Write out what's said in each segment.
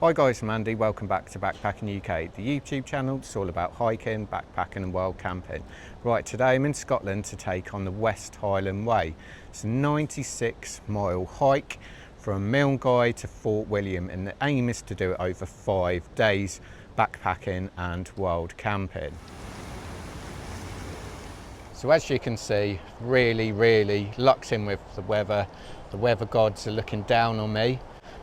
Hi guys, I'm Andy, welcome back to Backpacking UK, the YouTube channel. It's all about hiking, backpacking and wild camping. Right, today I'm in Scotland to take on the West Highland Way. It's a 96-mile hike from Milngavie to Fort William, and the aim is to do it over 5 days, backpacking and wild camping. So as you can see, really lucked in with the weather. The weather gods are looking down on me.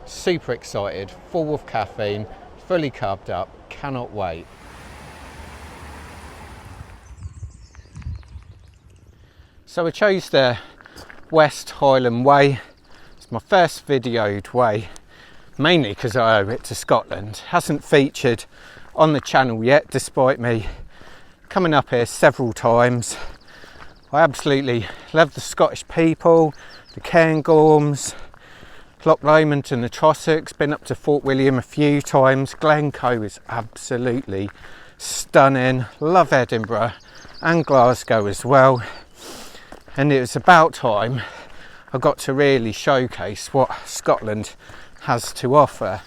Super excited, full of caffeine, fully carved up, cannot wait. So I chose the West Highland Way. It's my first videoed way, mainly because I owe it to Scotland. Hasn't featured on the channel yet, despite me coming up here several times. I absolutely love the Scottish people, the Cairngorms, Loch Lomond and the Trossachs. Been up to Fort William a few times. Glencoe is absolutely stunning. Love Edinburgh and Glasgow as well. And it was about time I got to really showcase what Scotland has to offer.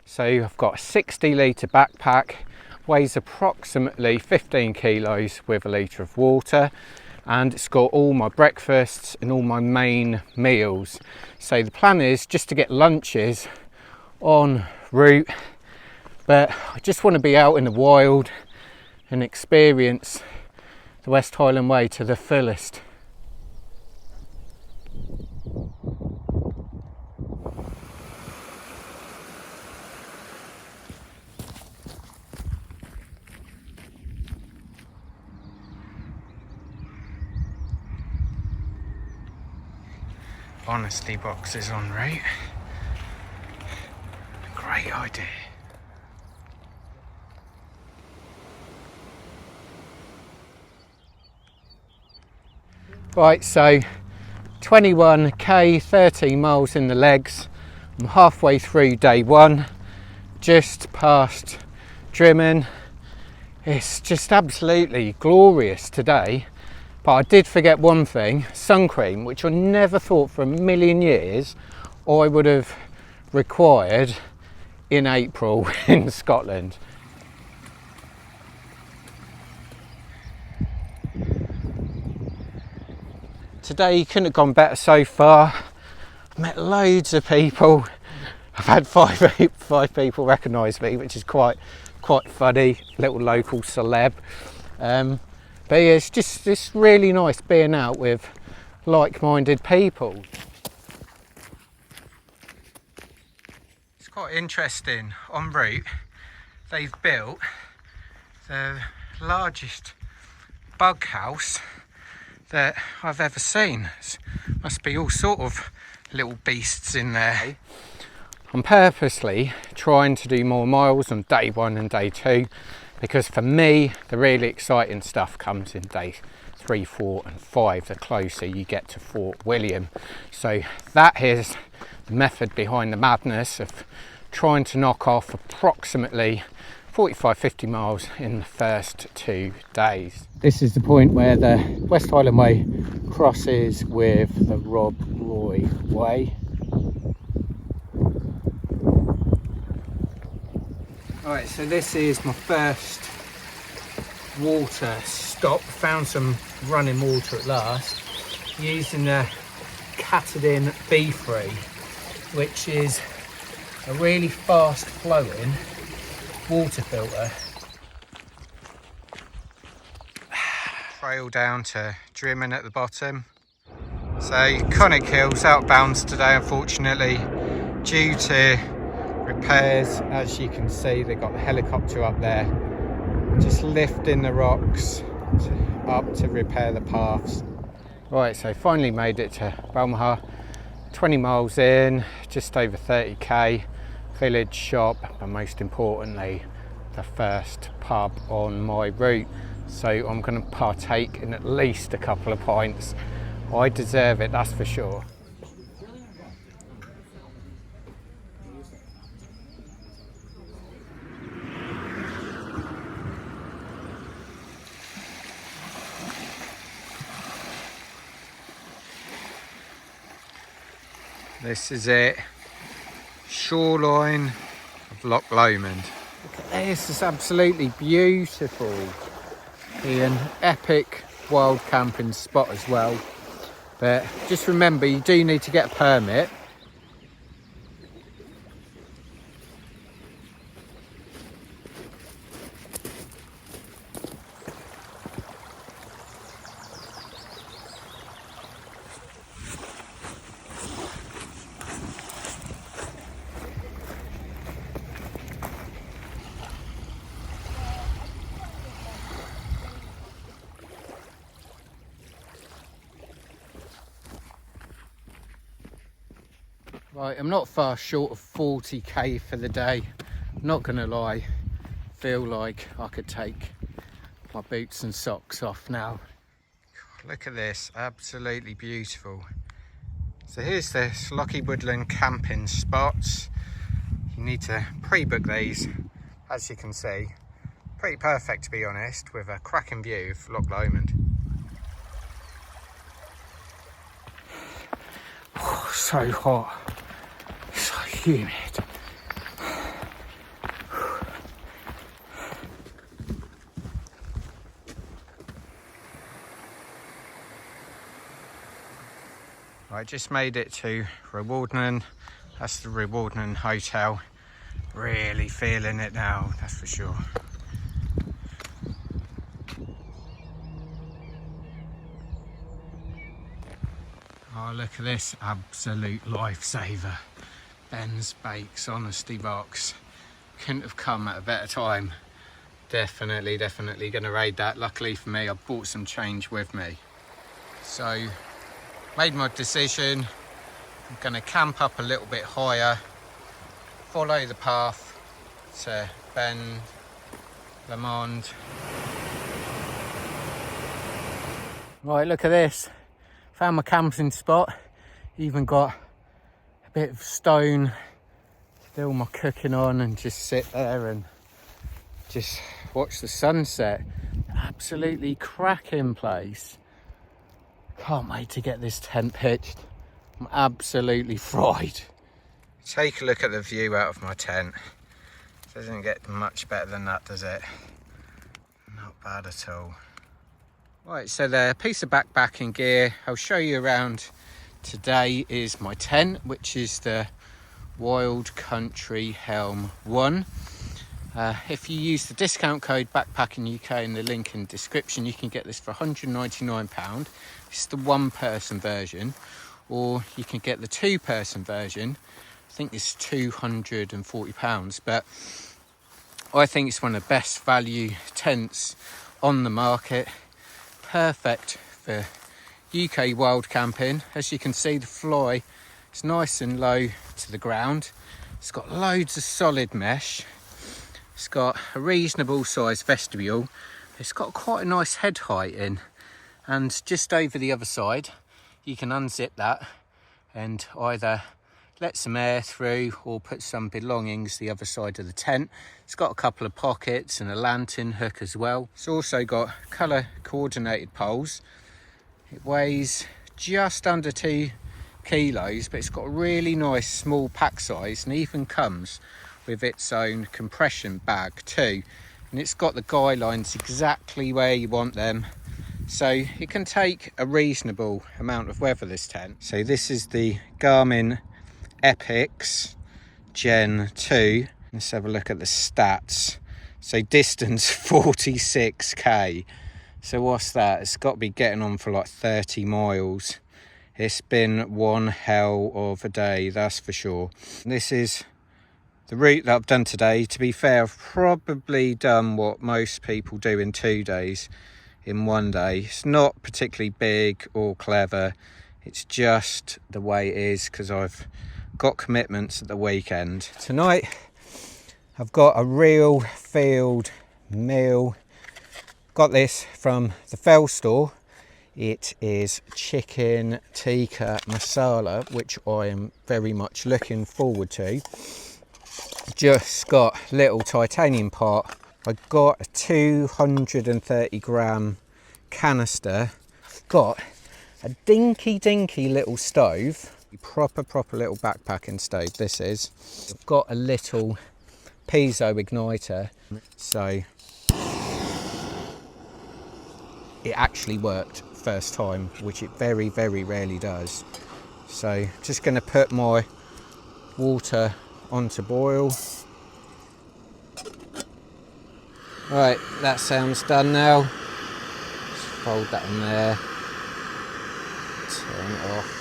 So I've got a 60-litre backpack, weighs approximately 15 kilos with a litre of water, and it's got all my breakfasts and all my main meals. So the plan is just to get lunches en route, but I just want to be out in the wild and experience the West Highland Way to the fullest. Honestly, boxes en route. Great idea. Right, so 21k, 13 miles in the legs. I'm halfway through day one, just past Drymen. It's just absolutely glorious today. But I did forget one thing, sun cream, which I never thought for a million years I would have required in April in Scotland. Today couldn't have gone better so far. I've met loads of people. I've had five people recognise me, which is quite funny, little local celeb. But yeah, it's just really nice being out with like-minded people. It's quite interesting, en route they've built the largest bug house that I've ever seen. Must be all sort of little beasts in there. I'm purposely trying to do more miles on day one and day two, because for me the really exciting stuff comes in day 3, 4 and 5, the closer you get to Fort William. So that is the method behind the madness of trying to knock off approximately 45-50 miles in the first 2 days. This is the point where the West Highland Way crosses with the Rowardennan Way. Alright, so this is my first water stop. Found some running water at last, using the Catadin B3, which is a really fast flowing water filter. Trail down to Drymen at the bottom. So Conic Hill's outbounds today, unfortunately, due to repairs. As you can see, they've got the helicopter up there just lifting the rocks up to repair the paths. Right, so finally made it to Balmaha, 20 miles in, just over 30k, village shop, but most importantly the first pub on my route. So I'm going to partake in at least a couple of pints. I deserve it, that's for sure. This is it. Shoreline of Loch Lomond. Look at this, it's absolutely beautiful. An epic wild camping spot as well. But just remember, you do need to get a permit. Right, I'm not far short of 40k for the day. I'm not gonna lie, feel like I could take my boots and socks off now. Look at this, absolutely beautiful. So here's the Lochie Woodland camping spots. You need to pre-book these, as you can see. Pretty perfect, to be honest, with a cracking view of Loch Lomond. Oh, so hot. Humid. I just made it to Rowardennan. That's the Rowardennan hotel. Really feeling it now, that's for sure. Oh, look at this, absolute lifesaver. Ben's Bakes, honesty box. Couldn't have come at a better time. Definitely gonna raid that. Luckily for me, I brought some change with me. So, made my decision. I'm gonna camp up a little bit higher, follow the path to Ben Lomond. Right, look at this. Found my camping spot. Even got a bit of stone, still my cooking on, and just sit there and just watch the sunset. Absolutely cracking place. Can't wait to get this tent pitched. I'm absolutely fried. Take a look at the view out of my tent. Doesn't get much better than that, does it? Not bad at all. Right, so the piece of backpacking gear I'll show you around today is my tent, which is the Wild Country Helm 1. If you use the discount code Backpacking UK in the link in the description, you can get this for £199. It's the one-person version, or you can get the two-person version. I think it's £240, but I think it's one of the best value tents on the market. Perfect for UK wild camping. As you can see, the fly is nice and low to the ground. It's got loads of solid mesh. It's got a reasonable sized vestibule. It's got quite a nice head height in, and just over the other side you can unzip that and either let some air through or put some belongings the other side of the tent. It's got a couple of pockets and a lantern hook as well. It's also got colour coordinated poles. It weighs just under 2 kilos, but it's got a really nice small pack size, and even comes with its own compression bag too. And it's got the guy lines exactly where you want them, so it can take a reasonable amount of weather, this tent. So this is the Garmin Epix Gen 2. Let's have a look at the stats. So distance 46k. So what's that? It's got to be getting on for like 30 miles. It's been one hell of a day, that's for sure. This is the route that I've done today. To be fair, I've probably done what most people do in 2 days in 1 day. It's not particularly big or clever. It's just the way it is because I've got commitments at the weekend. Tonight, I've got a real field meal. Got this from the Fell store. It is chicken tikka masala, which I am very much looking forward to. Just got a little titanium pot. I got a 230 gram canister. Got a dinky little stove. Proper little backpacking stove this is. I've got a little piezo igniter, so it actually worked first time, which it very rarely does. So just going to put my water onto boil. Right, that sounds done now. Just fold that in there. Turn it off.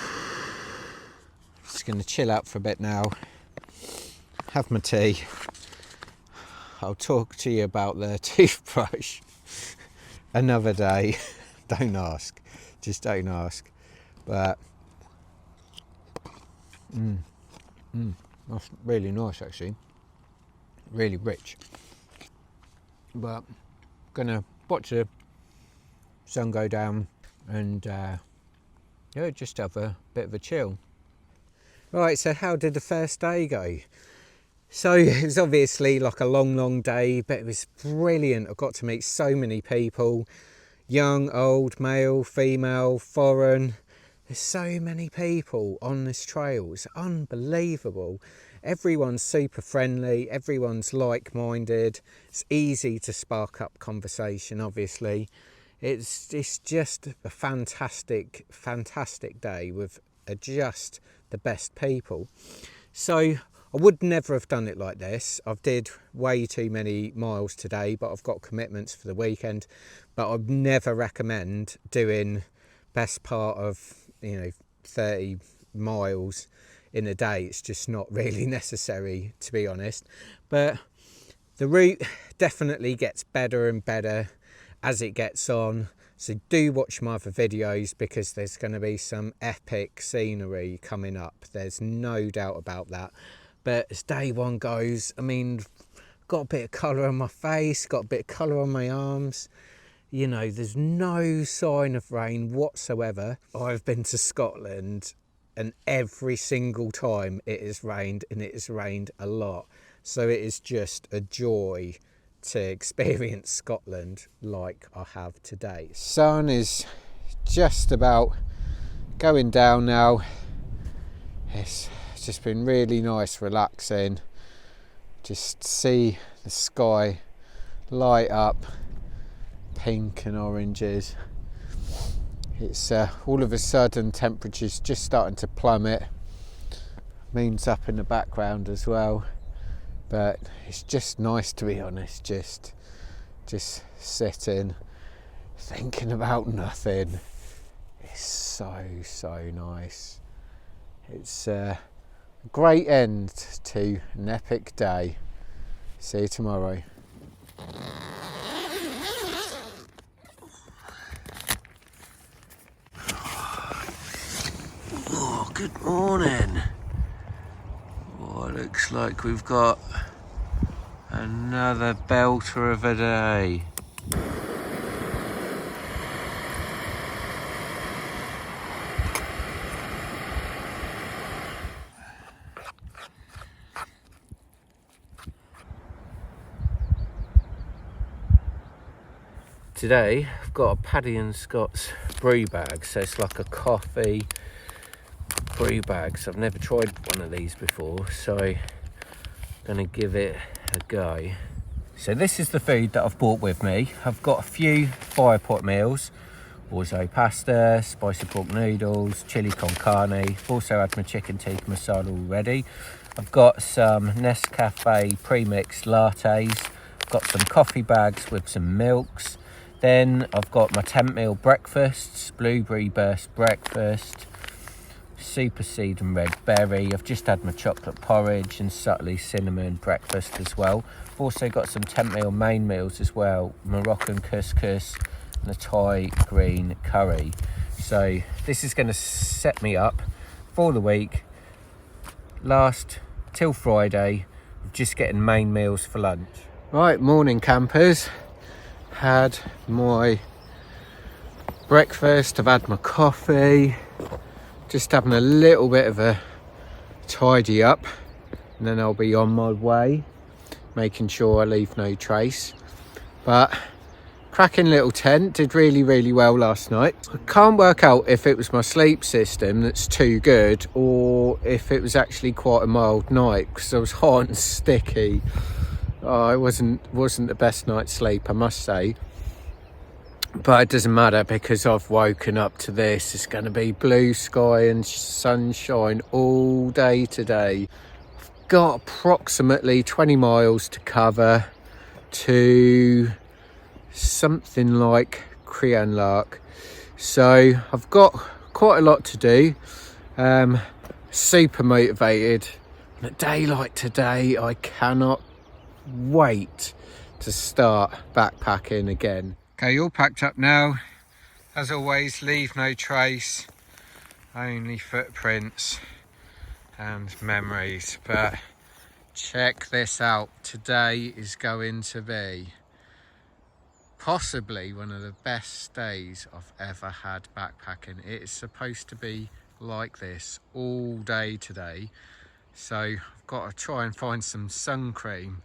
Just going to chill out for a bit now. Have my tea. I'll talk to you about the toothbrush another day. Don't ask. Just don't ask. But that's really nice actually. Really rich. But gonna watch the sun go down and yeah, just have a bit of a chill. Right, so how did the first day go? So it was obviously like a long day, but it was brilliant. I got to meet so many people, young, old, male, female, foreign. There's so many people on this trail. It's unbelievable. Everyone's super friendly, everyone's like-minded. It's easy to spark up conversation, obviously. It's just a fantastic day with just the best people. So I would never have done it like this. I've did way too many miles today, but I've got commitments for the weekend. But I'd never recommend doing best part of 30 miles in a day. It's just not really necessary, to be honest. But the route definitely gets better and better as it gets on. So do watch my other videos because there's going to be some epic scenery coming up. There's no doubt about that. But as day one goes, I mean, got a bit of colour on my face, got a bit of colour on my arms. There's no sign of rain whatsoever. I've been to Scotland and every single time it has rained, and it has rained a lot. So it is just a joy to experience Scotland like I have today. Sun is just about going down now. It's just been really nice, relaxing. Just see the sky light up, pink and oranges. It's all of a sudden temperatures just starting to plummet. Moon's up in the background as well. But it's just nice, to be honest, just sitting, thinking about nothing. It's so nice. It's a great end to an epic day. See you tomorrow. Oh, good morning. Oh, looks like we've got another belter of a day. Today I've got a Paddy & Scott's brew bag, so it's like a coffee brew bag. So I've never tried one of these before, so I'm gonna give it a go. So this is the food that I've brought with me. I've got a few fire pot meals, orzo pasta, spicy pork noodles, chili con carne. I've also had my chicken tikka masala already. I've got some Nescafe pre-mixed lattes. I've got some coffee bags with some milks. Then I've got my tent meal breakfasts, blueberry burst breakfast, super seed and red berry. I've just had my chocolate porridge and subtly cinnamon breakfast as well. I've also got some tent meal main meals as well, Moroccan couscous and a Thai green curry. So this is going to set me up for the week. Last till Friday, just getting main meals for lunch. Right, morning campers. Had my breakfast, I've had my coffee, just having a little bit of a tidy up, and then I'll be on my way, making sure I leave no trace. But Cracking little tent, did really well last night. I can't work out if it was my sleep system that's too good or if it was actually quite a mild night, because I was hot and sticky. Oh, it wasn't the best night's sleep, I must say. But it doesn't matter, because I've woken up to this. It's going to be blue sky and sunshine all day today. I've got approximately 20 miles to cover to something like Crianlark, so I've got quite a lot to do. Super motivated. On a day like today, I cannot wait to start backpacking again. Okay, all packed up now. As always, leave no trace, only footprints and memories. But check this out, today is going to be possibly one of the best days I've ever had backpacking. It is supposed to be like this all day today, so I've got to try and find some sun cream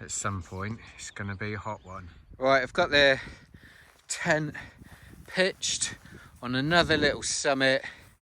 at some point. It's going to be a hot one. Right, I've got the tent pitched on another little summit